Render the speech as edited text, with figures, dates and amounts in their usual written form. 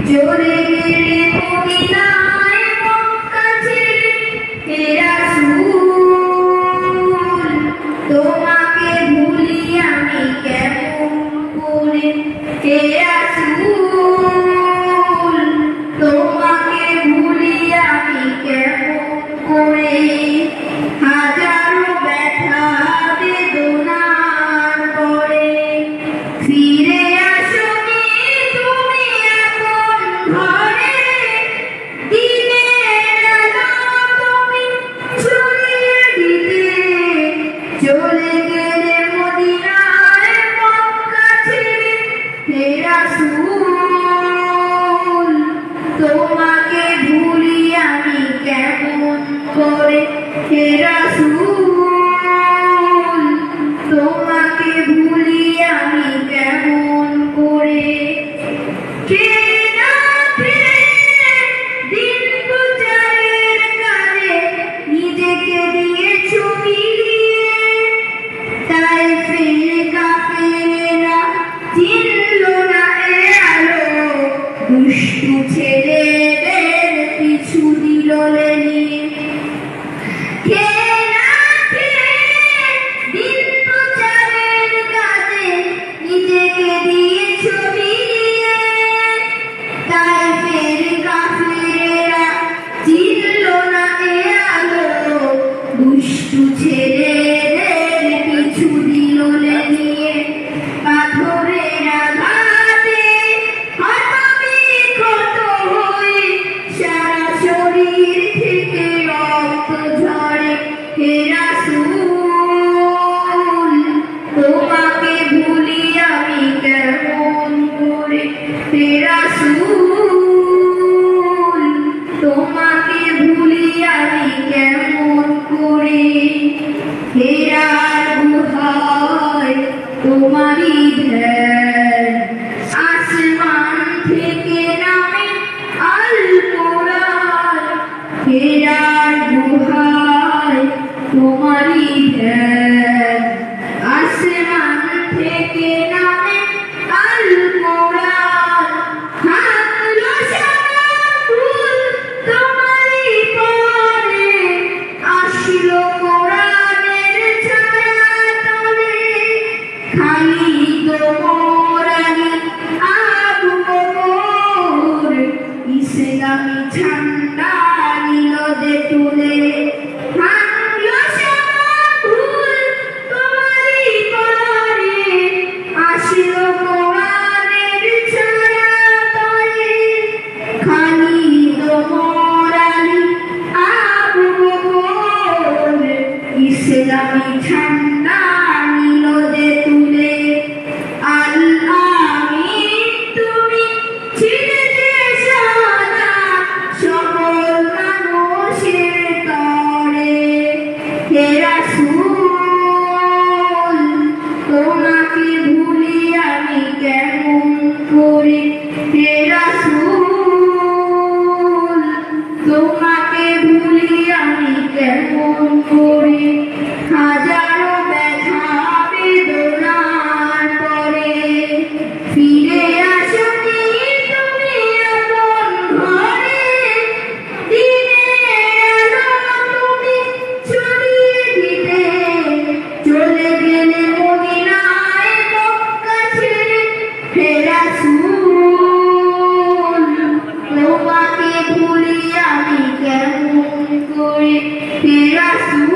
চলে গেলে মদিনায় মক্কা ছেড়ে হে রাসূল তোমাকে ভুলি আমি কেমন করে হে রাসূল তোমাকে ভুলি আমি কেমন করে হাজারো ব্যথা বেদনার পরে ফিরে আসোনি তুমি আপন ঘরে দিনের আলো তুমি ছড়িয়ে দিতে চলে গেলে মদিনায় মক্কা ছেড়ে হে রাসূল তোমাকে ভুলি আমি কেমন করে হে রাসূল তোমাকে ভুলি আমি কেমন করে কে না ফিরে দিন প্রচারের কাজে নিজেকে দিয়েছো বিলিয়ে তাই ফিরে কাফেরেরা চিনল না এ আলো দুষ্টু ছেলেদের পিছু দিল লেলিয়ে কে না ফিরে দিন প্রচারের কাজে নিজেকে দিয়েছো বিলিয়ে তাই ফের কাফেরেরা চিনল না এ আলো দুষ্টু ছেলেদের পিছু দিল লেলিয়ে পাথরের আঘাতে হতবিক্ষত হয়ে সারা শরীর থেকে রক্ত ঝরে হে রাসূল তোমাকে ভুলি আমি কেমন করে হে রাসূল তোমাকে ভুলি আমি কেমন করে হেরার গুহায় তোমারই ধ্যান আসমান থেকে নামে আল কোরআন হেরার গুহায় তোমারই ধ্যান আসমান থেকে নামে আল কোরআন হাতলো সারা ফুল তোমারই পরে আসলো কোরআনের ছায়া তলে খালি তোমারি আবু বকর ইসলামী ঝান্ডা নিল যে তুলে হাতলো সারা ফুল তোমারই পরে আসলো কোরআনের ছায়া তলে খালি তোমারি আবু বকর ইসলামী ঝান্ডা নিল যে তুলে আল-আমিন তুমি ছিলে যে সাদা সকল মানুষের তরে হে রাসূল তোমাকে ভুলি আমি কেমন করে হে রাসূল তোমাকে ভুলি আমি কেমন করে হাজারো ব্যথা বেদনার পরে ফিরে আসোনি তুমি আপন ঘরে দিনের আলো তুমি ছড়িয়ে দিতে চলে গেলে মদিনায় মক্কা ছেড়ে হে রাসূল তোমাকে ভুলি আমি কেমন করে হে রাসূল